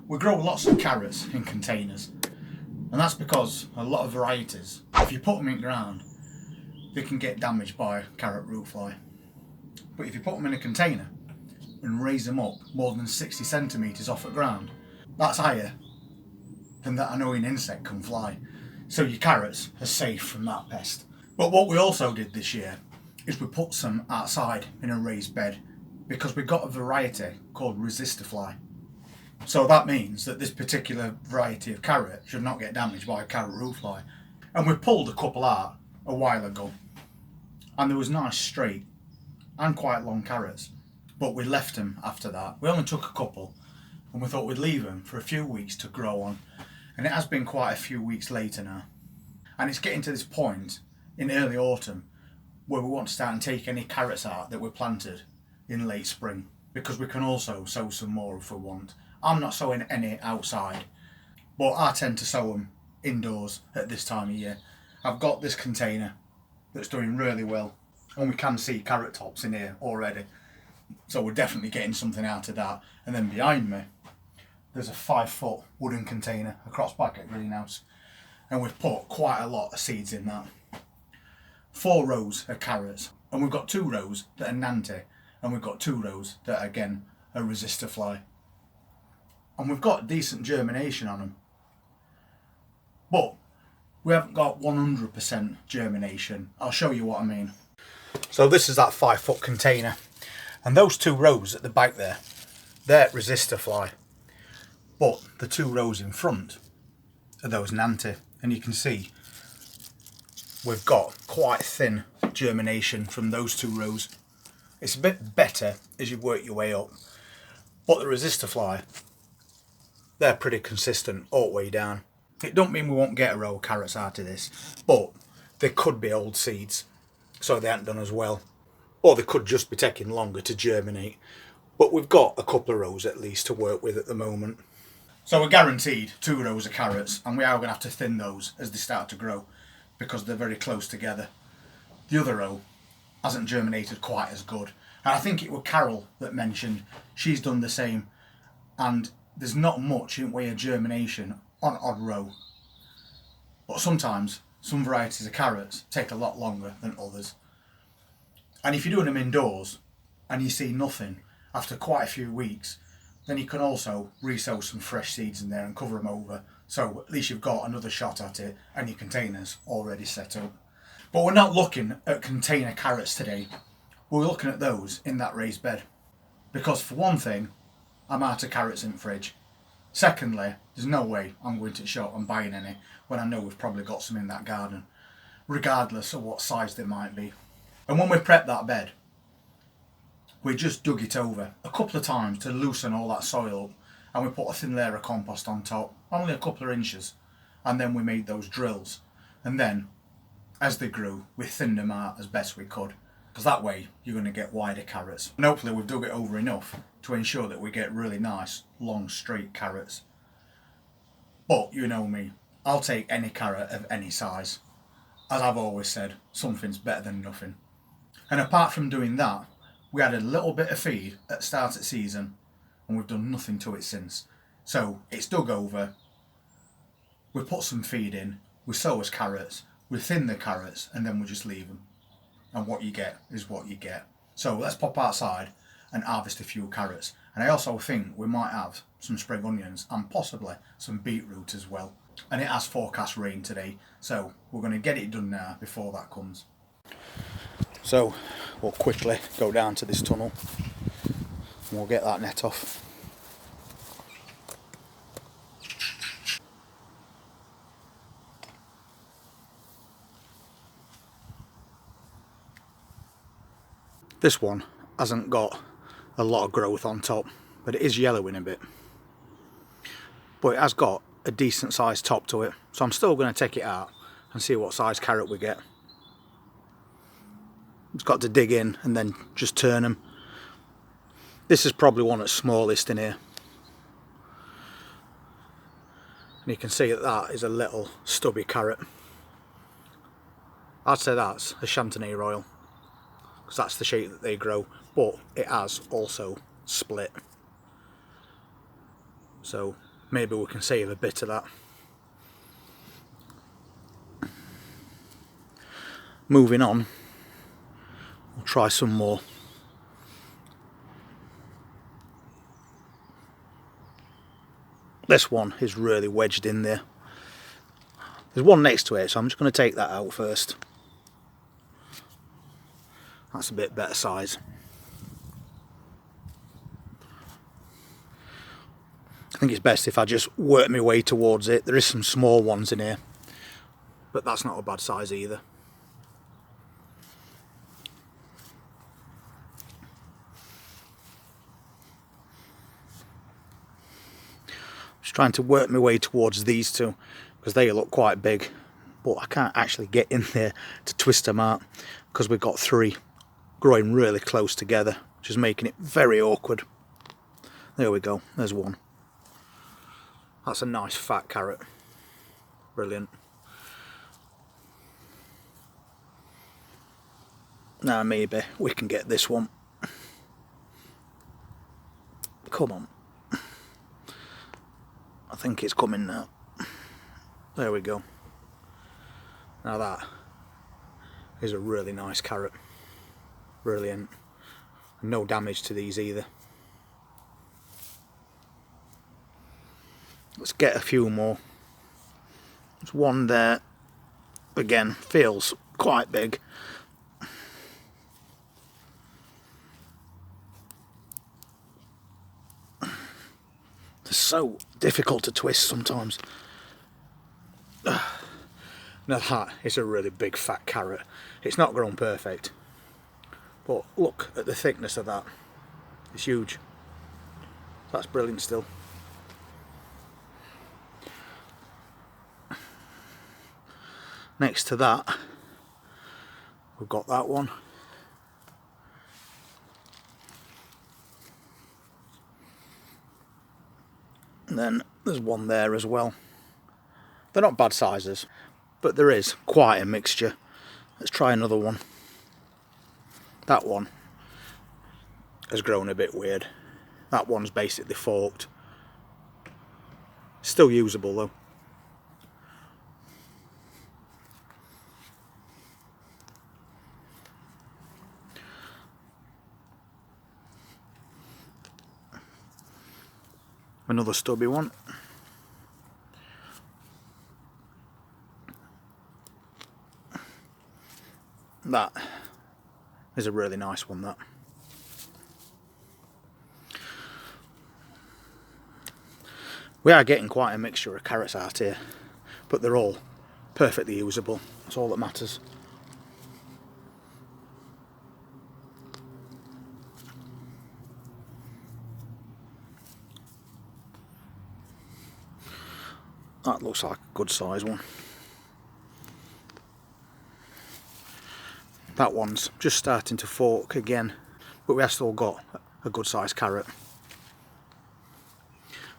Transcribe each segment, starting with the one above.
We grow lots of carrots in containers, and that's because a lot of varieties, if you put them in ground, they can get damaged by carrot root fly. But if you put them in a container and raise them up more than 60 centimetres off the ground, that's higher than that annoying insect can fly. So your carrots are safe from that pest. But what we also did this year is we put some outside in a raised bed because we got a variety called resistor fly. So that means that this particular variety of carrot should not get damaged by a carrot root fly. And we pulled a couple out a while ago, and there was nice straight and quite long carrots, but we left them after that. We only took a couple and we thought we'd leave them for a few weeks to grow on, and it has been quite a few weeks later now, and it's getting to this point in early autumn where we want to start and take any carrots out that we planted in late spring, because we can also sow some more if we want. I'm not sowing any outside, but I tend to sow them indoors at this time of year. I've got this container that's doing really well, and we can see carrot tops in here already, so we're definitely getting something out of that. And then behind me there's a 5-foot wooden container across back at greenhouse, and we've put quite a lot of seeds in that. 4 rows of carrots, and we've got 2 rows that are Nanty, and we've got 2 rows that are, again, a resistor fly. And we've got decent germination on them, but we haven't got 100% germination. I'll show you what I mean. So this is that 5-foot container, and those 2 rows at the back there, they're resistor fly, but the 2 rows in front are those Nanty, and you can see we've got quite thin germination from those 2 rows. It's a bit better as you work your way up, but the resistor fly, they're pretty consistent all the way down. It don't mean we won't get a row of carrots out of this, but they could be old seeds, so they haven't done as well, or they could just be taking longer to germinate. But we've got a couple of rows at least to work with at the moment. So we're guaranteed 2 rows of carrots, and we are going to have to thin those as they start to grow because they're very close together. The other row hasn't germinated quite as good, and I think it was Carol that mentioned she's done the same, and there's not much in way of germination on odd row. But sometimes some varieties of carrots take a lot longer than others, and if you're doing them indoors and you see nothing after quite a few weeks, then you can also resow some fresh seeds in there and cover them over, so at least you've got another shot at it and your container's already set up. But we're not looking at container carrots today, we're looking at those in that raised bed, because for one thing, I'm out of carrots in the fridge. Secondly, there's no way I'm going to the shop and buying any when I know we've probably got some in that garden, regardless of what size they might be. And when we prep that bed, we just dug it over a couple of times to loosen all that soil up, and we put a thin layer of compost on top, only a couple of inches, and then we made those drills, and then as they grew we thinned them out as best we could, because that way you're going to get wider carrots, and hopefully we've dug it over enough to ensure that we get really nice long straight carrots. But you know me, I'll take any carrot of any size. As I've always said, something's better than nothing. And apart from doing that, we added a little bit of feed at the start of the season, and we've done nothing to it since. So it's dug over, we put some feed in, we sow as carrots, we thin the carrots, and then we just leave them. And what you get is what you get. So let's pop outside and harvest a few carrots. And I also think we might have some spring onions and possibly some beetroot as well. And it has forecast rain today, so we're going to get it done now before that comes. So we'll quickly go down to this tunnel and we'll get that net off. This one hasn't got a lot of growth on top, but it is yellowing a bit. But it has got a decent sized top to it, so I'm still going to take it out and see what size carrot we get. It's got to dig in and then just turn them. This is probably one that's smallest in here. And you can see that that is a little stubby carrot. I'd say that's a Chantenay Royal, because that's the shape that they grow, but it has also split. So maybe we can save a bit of that. Moving on, we'll try some more. This one is really wedged in there. There's one next to it, so I'm just going to take that out first. That's a bit better size. I think it's best if I just work my way towards it. There is some small ones in here, but that's not a bad size either. Just trying to work my way towards these two because they look quite big, but I can't actually get in there to twist them out because we've got three growing really close together, which is making it very awkward. There we go, there's one. That's a nice fat carrot. Brilliant. Now maybe we can get this one. Come on. I think it's coming now. There we go. Now that is a really nice carrot. Brilliant. No damage to these either. Let's get a few more. There's one there. Again, feels quite big. They're so difficult to twist sometimes. Now that is a really big fat carrot. It's not grown perfect, but look at the thickness of that. It's huge. That's brilliant still. Next to that, we've got that one. And then there's one there as well. They're not bad sizes, but there is quite a mixture. Let's try another one. That one has grown a bit weird. That one's basically forked. Still usable though. Another stubby one. That is a really nice one, that. We are getting quite a mixture of carrots out here, but they're all perfectly usable. That's all that matters. That looks like a good size one. That one's just starting to fork again, but we have still got a good sized carrot.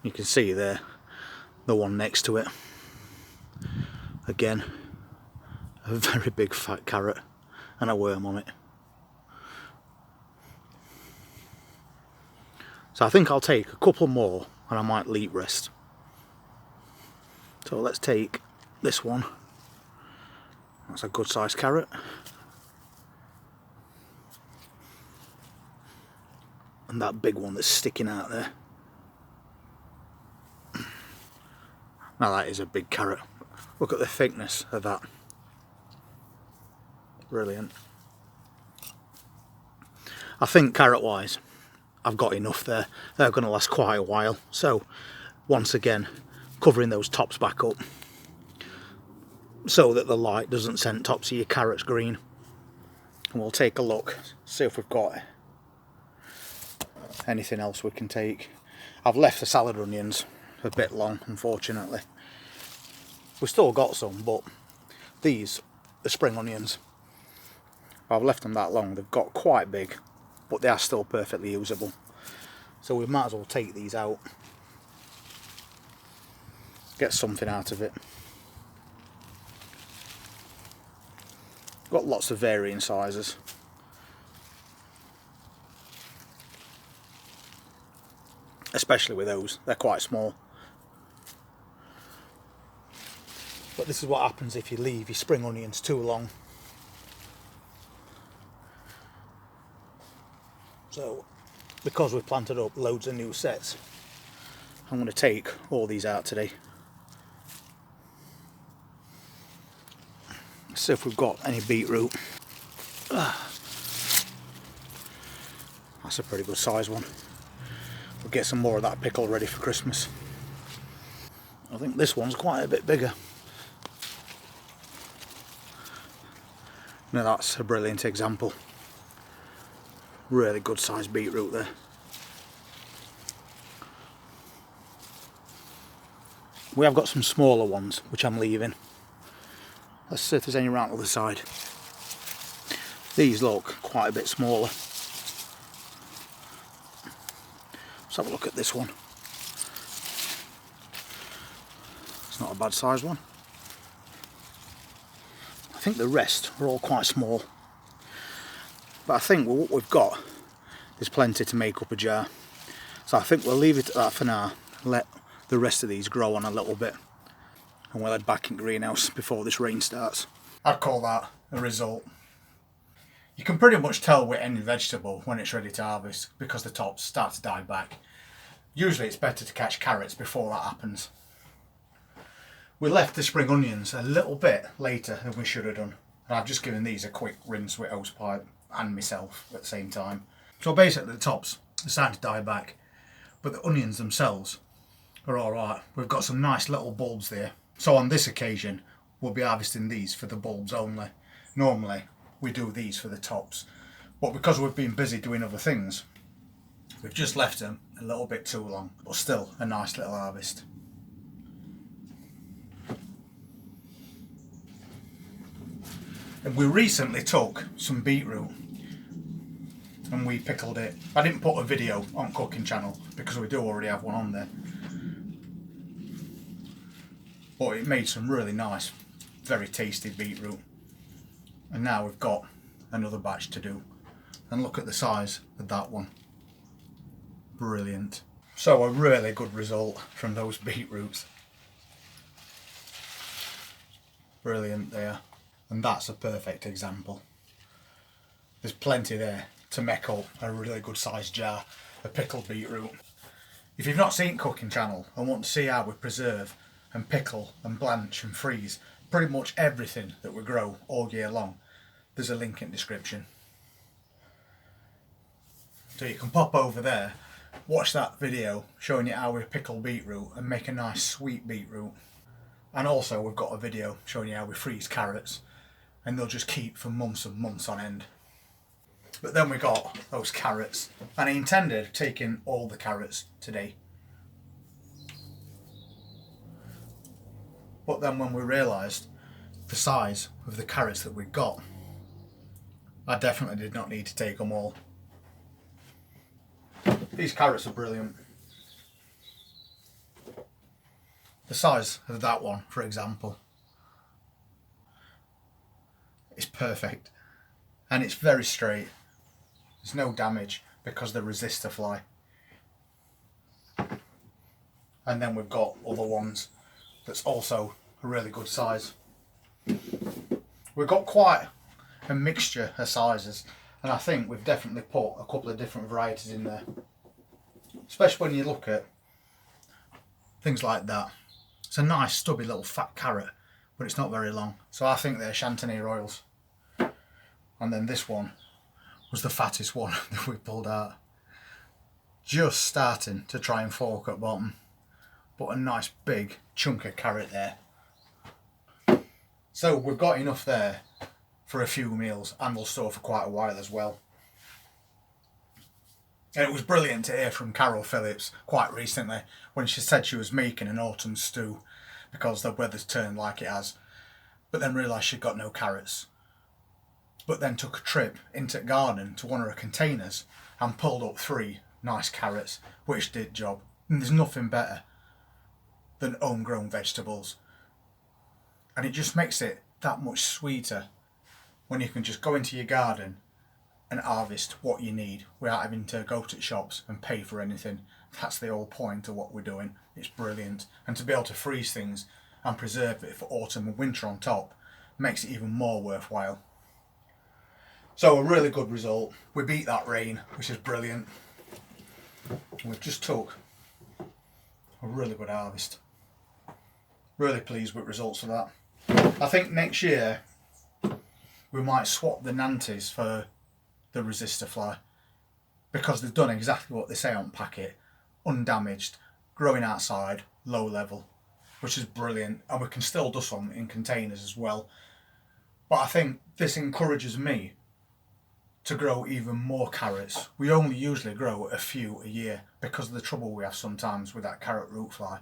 You can see there the one next to it. Again, a very big fat carrot and a worm on it. So I think I'll take a couple more and I might leap rest. So let's take this one. That's a good sized carrot. And that big one that's sticking out there. Now that is a big carrot. Look at the thickness of that. Brilliant. I think carrot wise I've got enough there. They're going to last quite a while. So once again, covering those tops back up so that the light doesn't send tops of your carrots green. And we'll take a look, see if we've got anything else we can take. I've left the salad onions a bit long, unfortunately. We've still got some, but these are spring onions. I've left them that long. They've got quite big, but they are still perfectly usable. So we might as well take these out. Get something out of it. Got lots of varying sizes. Especially with those, they're quite small. But this is what happens if you leave your spring onions too long. So, because we've planted up loads of new sets, I'm going to take all these out today. Let's see if we've got any beetroot. That's a pretty good size one. We'll get some more of that pickle ready for Christmas. I think this one's quite a bit bigger. Now that's a brilliant example. Really good sized beetroot there. We have got some smaller ones which I'm leaving. Let's see if there's any around the other side. These look quite a bit smaller. Let's have a look at this one. It's not a bad sized one. I think the rest are all quite small. But I think what we've got is plenty to make up a jar. So I think we'll leave it at that for now. Let the rest of these grow on a little bit. And we'll head back in greenhouse before this rain starts. I'd call that a result. You can pretty much tell with any vegetable when it's ready to harvest because the tops start to die back. Usually it's better to catch carrots before that happens. We left the spring onions a little bit later than we should have done. And I've just given these a quick rinse with hosepipe and myself at the same time. So basically the tops are starting to die back, but the onions themselves are alright. We've got some nice little bulbs there. So on this occasion we'll be harvesting these for the bulbs only. Normally we do these for the tops, but because we've been busy doing other things, we've just left them a little bit too long, but still a nice little harvest. And we recently took some beetroot and we pickled it. I didn't put a video on cooking channel because we do already have one on there. But it made some really nice, very tasty beetroot. And now we've got another batch to do. And look at the size of that one. Brilliant. So a really good result from those beetroots. Brilliant there. And that's a perfect example. There's plenty there to make up a really good sized jar of pickled beetroot. If you've not seen cooking channel and want to see how we preserve and pickle and blanch and freeze pretty much everything that we grow all year long, there's a link in the description. So you can pop over there, watch that video showing you how we pickle beetroot and make a nice sweet beetroot. And also we've got a video showing you how we freeze carrots, and they'll just keep for months and months on end. But then we got those carrots, and I intended taking all the carrots today. But then when we realised the size of the carrots that we got, I definitely did not need to take them all. These carrots are brilliant. The size of that one, for example, is perfect, and it's very straight. There's no damage because they resist the fly. And then we've got other ones that's also a really good size. We've got quite a mixture of sizes, and I think we've definitely put a couple of different varieties in there, especially when you look at things like that. It's a nice stubby little fat carrot, but it's not very long, so I think they're Chantenay Royals. And then this one was the fattest one that we pulled out, just starting to try and fork at bottom, but a nice big chunk of carrot there. So we've got enough there for a few meals, and we'll store for quite a while as well. And it was brilliant to hear from Carol Phillips quite recently when she said she was making an autumn stew because the weather's turned like it has, but then realised she'd got no carrots. But then took a trip into the garden to one of her containers and pulled up 3 nice carrots, which did job. And there's nothing better than homegrown vegetables. And it just makes it that much sweeter when you can just go into your garden and harvest what you need without having to go to shops and pay for anything. That's the whole point of what we're doing. It's brilliant. And to be able to freeze things and preserve it for autumn and winter on top makes it even more worthwhile. So a really good result. We beat that rain, which is brilliant. We've just took a really good harvest. Really pleased with results of that. I think next year we might swap the Nantes for the resistor fly, because they've done exactly what they say on packet, undamaged, growing outside, low level, which is brilliant, and we can still do some in containers as well. But I think this encourages me to grow even more carrots. We only usually grow a few a year because of the trouble we have sometimes with that carrot root fly.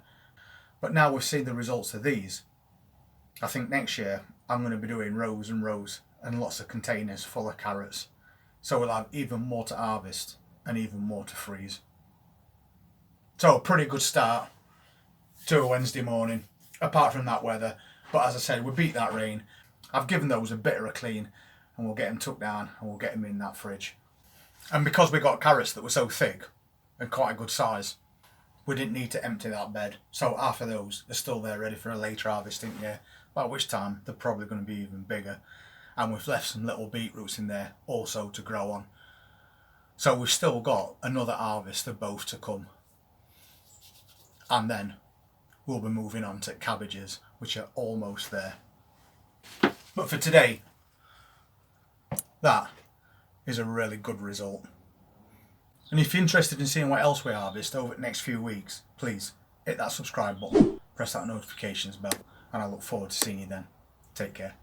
But now we've seen the results of these, I think next year I'm going to be doing rows and rows and lots of containers full of carrots. So we'll have even more to harvest and even more to freeze. So a pretty good start to a Wednesday morning, apart from that weather. But as I said, we beat that rain. I've given those a bit of a clean, and we'll get them tucked down and we'll get them in that fridge. And because we got carrots that were so thick and quite a good size, we didn't need to empty that bed. So half of those are still there ready for a later harvesting year, by which time they're probably going to be even bigger. And we've left some little beetroots in there also to grow on. So we've still got another harvest of both to come. And then we'll be moving on to cabbages, which are almost there. But for today, that is a really good result. And if you're interested in seeing what else we harvest over the next few weeks, please hit that subscribe button, press that notifications bell, and I look forward to seeing you then. Take care.